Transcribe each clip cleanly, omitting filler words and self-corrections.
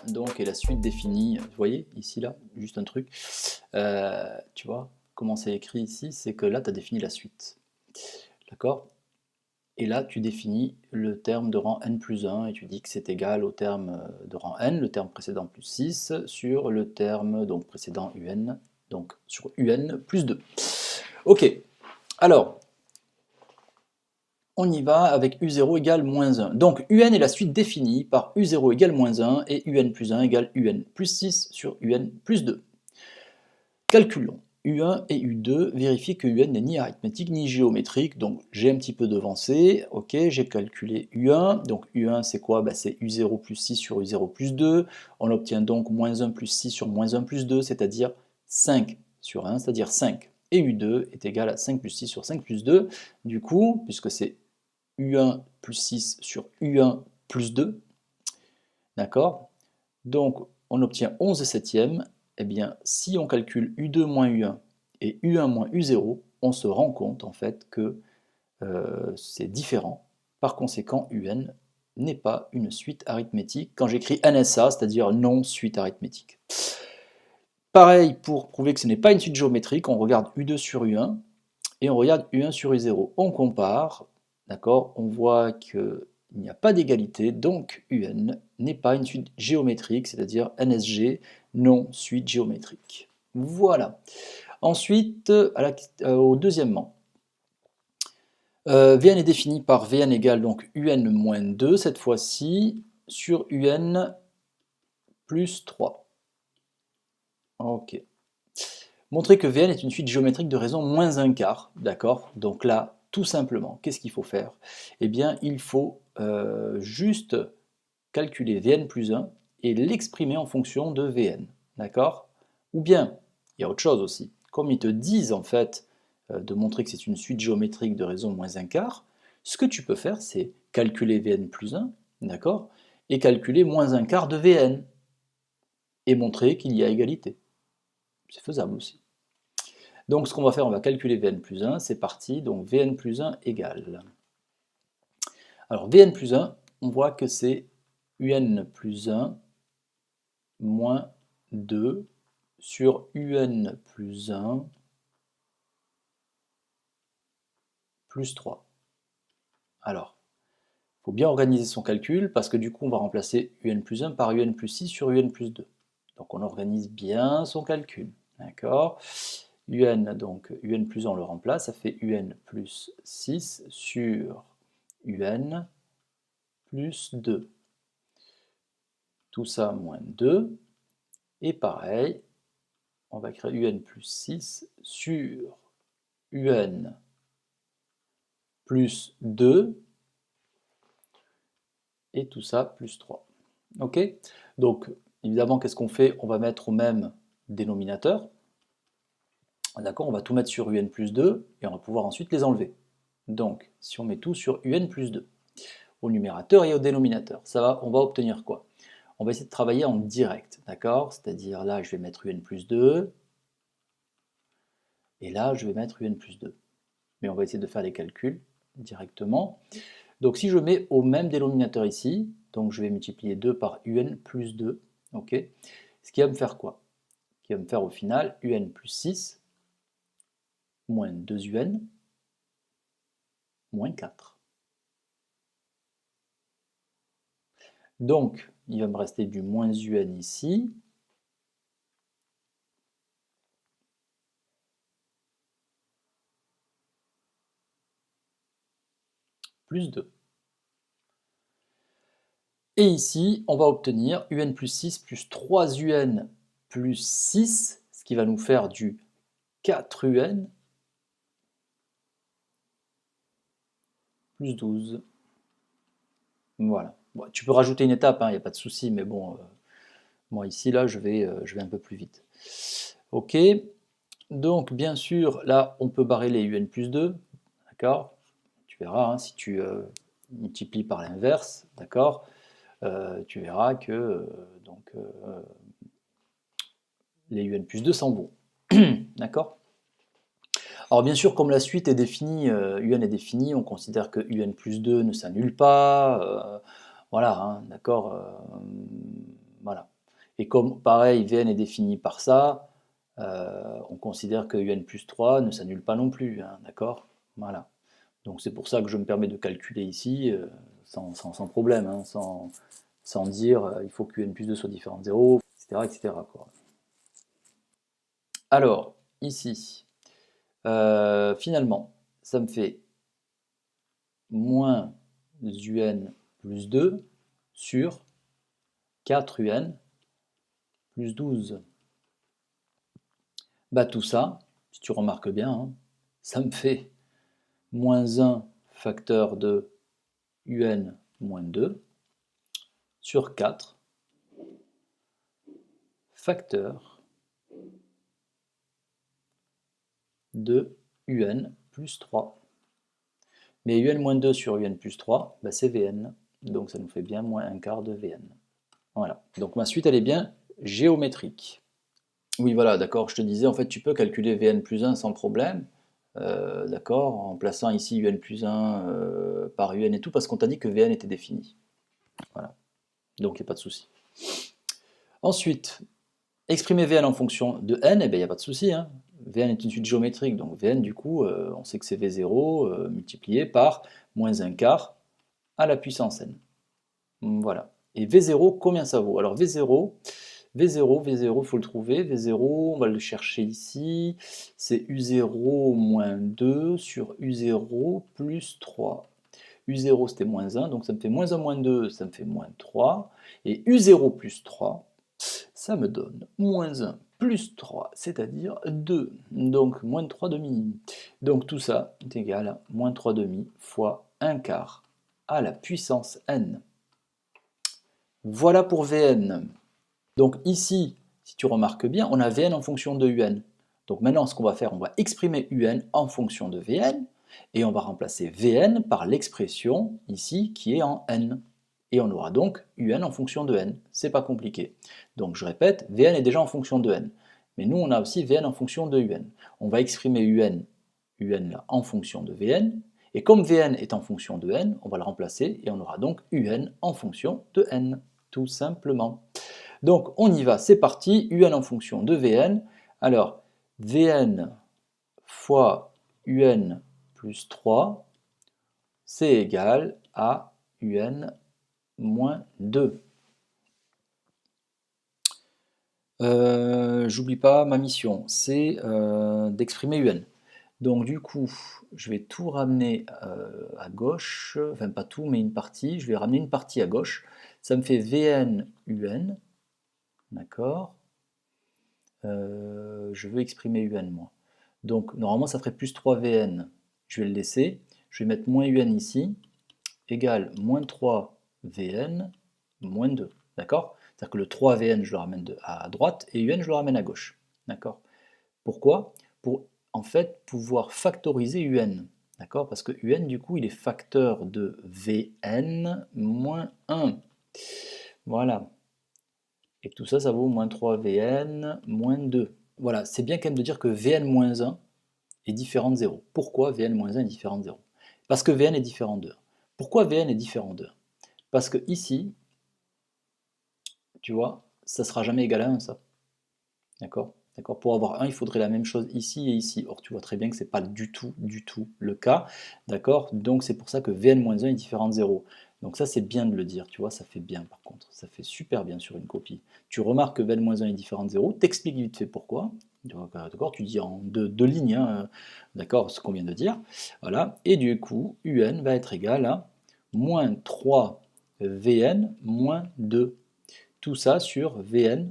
Donc, et la suite définie, vous voyez, ici, là, juste un truc, tu vois, comment c'est écrit ici, c'est que là, tu as défini la suite, d'accord? Et là, tu définis le terme de rang n plus 1, et tu dis que c'est égal au terme de rang n, le terme précédent plus 6, sur le terme donc, précédent un, donc sur un plus 2. Ok, alors, on y va avec u0 égale moins 1. Donc un est la suite définie par u0 égale moins 1 et un plus 1 égale un plus 6 sur un plus 2. Calculons. U1 et U2, vérifie que UN n'est ni arithmétique ni géométrique, donc j'ai un petit peu devancé, ok, j'ai calculé U1, donc U1 c'est quoi? C'est U0 plus 6 sur U0 plus 2, on obtient donc moins 1 plus 6 sur moins 1 plus 2, c'est-à-dire 5 sur 1, c'est-à-dire 5. Et U2 est égal à 5 plus 6 sur 5 plus 2, du coup, puisque c'est U1 plus 6 sur U1 plus 2, d'accord? Donc on obtient 11 septièmes. Eh bien, si on calcule U2 moins U1 et U1 moins U0, on se rend compte en fait que c'est différent. Par conséquent, UN n'est pas une suite arithmétique quand j'écris NSA, c'est-à-dire non suite arithmétique. Pareil, pour prouver que ce n'est pas une suite géométrique, on regarde U2 sur U1 et on regarde U1 sur U0. On compare, d'accord, on voit que il n'y a pas d'égalité, donc UN n'est pas une suite géométrique, c'est-à-dire NSG, non suite géométrique. Voilà. Ensuite, au deuxièmement, Vn est défini par Vn égale donc Un moins 2, cette fois-ci, sur Un plus 3. Ok. Montrer que Vn est une suite géométrique de raison moins un quart, d'accord? Donc là, tout simplement, qu'est-ce qu'il faut faire? Eh bien, il faut juste calculer Vn plus 1 et l'exprimer en fonction de Vn, d'accord? Ou bien, il y a autre chose aussi, comme ils te disent en fait de montrer que c'est une suite géométrique de raison moins un quart, ce que tu peux faire, c'est calculer Vn plus 1, d'accord? Et calculer moins un quart de Vn, et montrer qu'il y a égalité. C'est faisable aussi. Donc ce qu'on va faire, on va calculer Vn plus 1, c'est parti, donc Vn plus 1 égale. Alors Vn plus 1, on voit que c'est Un plus 1 moins 2 sur Un plus 1 plus 3. Alors, il faut bien organiser son calcul parce que du coup on va remplacer Un plus 1 par Un plus 6 sur Un plus 2. Donc on organise bien son calcul. D'accord? Donc Un plus 1 on le remplace, ça fait Un plus 6 sur Un plus 2. Tout ça moins 2. Et pareil, on va créer Un plus 6 sur Un plus 2. Et tout ça plus 3. Ok? Donc, évidemment, qu'est-ce qu'on fait? On va mettre au même dénominateur. D'accord? On va tout mettre sur Un plus 2 et on va pouvoir ensuite les enlever. Donc, si on met tout sur Un plus 2, au numérateur et au dénominateur, on va obtenir quoi? On va essayer de travailler en direct, d'accord? C'est-à-dire là, je vais mettre Un plus 2, et là, je vais mettre Un plus 2. Mais on va essayer de faire les calculs directement. Donc si je mets au même dénominateur ici, donc je vais multiplier 2 par Un plus 2, ok? Ce qui va me faire quoi? Ce qui va me faire au final Un plus 6 moins 2 Un moins 4. Donc il va me rester du moins Un ici, plus 2. Et ici, on va obtenir Un plus 6 plus 3 Un plus 6, ce qui va nous faire du 4 Un plus 12. Voilà. Bon, tu peux rajouter une étape, il n'y a pas de souci, mais bon, moi ici, là, je vais un peu plus vite. Ok, donc bien sûr, là, on peut barrer les Un plus 2, d'accord? Tu verras, si tu multiplies par l'inverse, d'accord? Tu verras que donc, les Un plus 2 s'en vont. D'accord? Alors bien sûr, comme la suite est définie, UN est définie, on considère que UN plus 2 ne s'annule pas, voilà, hein, d'accord, voilà. Et comme pareil, Vn est défini par ça, on considère que UN plus 3 ne s'annule pas non plus, hein, d'accord? Voilà. Donc c'est pour ça que je me permets de calculer ici, sans problème, hein, sans dire, il faut que UN plus 2 soit différent de 0, etc., etc., quoi. Alors, ici, finalement, ça me fait moins UN plus 2 sur 4 UN plus 12. Bah tout ça, si tu remarques bien, hein, ça me fait moins 1 facteur de UN moins 2 sur 4 facteur de UN plus 3. Mais UN-2 sur UN plus 3, bah c'est Vn. Donc ça nous fait bien moins un quart de Vn. Voilà. Donc ma suite, elle est bien géométrique. Oui, voilà, d'accord, je te disais, en fait, tu peux calculer Vn plus 1 sans problème, d'accord, en plaçant ici Un plus 1 par Un et tout, parce qu'on t'a dit que Vn était défini. Voilà. Donc il n'y a pas de souci. Ensuite, exprimer Vn en fonction de n, eh bien, il n'y a pas de souci, hein. Vn est une suite géométrique, donc Vn, du coup, on sait que c'est V0 multiplié par moins un quart à la puissance n. Voilà. Et V0, combien ça vaut? Alors V0, il faut le trouver. V0, on va le chercher ici. C'est U0 moins 2 sur U0 plus 3. U0 c'était moins 1, donc ça me fait moins 1 moins 2, ça me fait moins 3. Et U0 plus 3, ça me donne moins 1 plus 3, c'est-à-dire 2. Donc moins 3 demi. Donc tout ça est égal à moins 3 demi fois 1 quart à la puissance n. Voilà pour Vn. Donc ici, si tu remarques bien, on a Vn en fonction de Un. Donc maintenant, ce qu'on va faire, on va exprimer Un en fonction de Vn, et on va remplacer Vn par l'expression ici qui est en n. Et on aura donc Un en fonction de n. C'est pas compliqué. Donc je répète, Vn est déjà en fonction de n. Mais nous, on a aussi Vn en fonction de Un. On va exprimer Un là, en fonction de Vn, et comme Vn est en fonction de n, on va le remplacer, et on aura donc Un en fonction de n, tout simplement. Donc on y va, c'est parti, Un en fonction de Vn. Alors, Vn fois Un plus 3, c'est égal à Un moins 2. J'oublie pas ma mission, c'est d'exprimer Un. Donc du coup, je vais tout ramener à gauche, enfin pas tout, mais une partie. Je vais ramener une partie à gauche. Ça me fait Vn Un, d'accord. Je veux exprimer Un moi. Donc normalement ça ferait plus 3Vn. Je vais le laisser. Je vais mettre moins Un ici, égale moins 3Vn moins 2. D'accord? C'est-à-dire que le 3Vn je le ramène à droite et Un je le ramène à gauche. D'accord? Pourquoi? Pour en fait pouvoir factoriser Un. D'accord? Parce que Un du coup il est facteur de Vn moins 1. Voilà. Et tout ça, ça vaut moins 3Vn moins 2. Voilà, c'est bien quand même de dire que Vn-1 est différent de 0. Pourquoi Vn-1 est différent de 0? Parce que Vn est différent de 1. Pourquoi Vn est différent de 1? Parce que ici, tu vois, ça ne sera jamais égal à 1, ça. D'accord? D'accord? Pour avoir 1, il faudrait la même chose ici et ici. Or, tu vois très bien que ce n'est pas du tout le cas. D'accord? Donc, c'est pour ça que Vn-1 est différent de 0. Donc ça, c'est bien de le dire, tu vois, ça fait bien par contre. Ça fait super bien sur une copie. Tu remarques que Vn-1 est différent de 0, t'expliques vite fait pourquoi. D'accord? Tu dis en deux lignes, hein, d'accord, ce qu'on vient de dire. Voilà. Et du coup, Un va être égal à moins 3 Vn moins 2. Tout ça sur Vn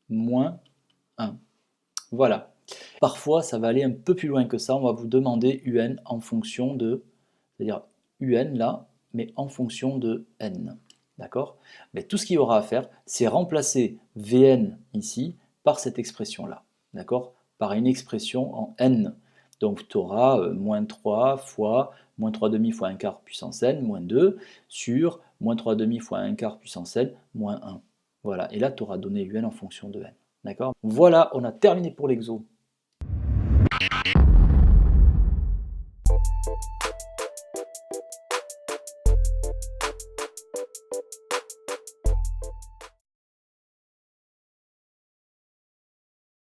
moins 1. Voilà. Parfois, ça va aller un peu plus loin que ça. On va vous demander Un en fonction de, c'est-à-dire Un là, mais en fonction de n. D'accord? Mais tout ce qu'il y aura à faire, c'est remplacer Vn ici par cette expression-là. D'accord? Par une expression en n. Donc tu auras moins 3 fois moins 3 demi fois 1 quart puissance n, moins 2, sur moins 3 demi fois 1 quart puissance n, moins 1. Voilà, et là tu auras donné Un en fonction de n. D'accord? Voilà, on a terminé pour l'exo.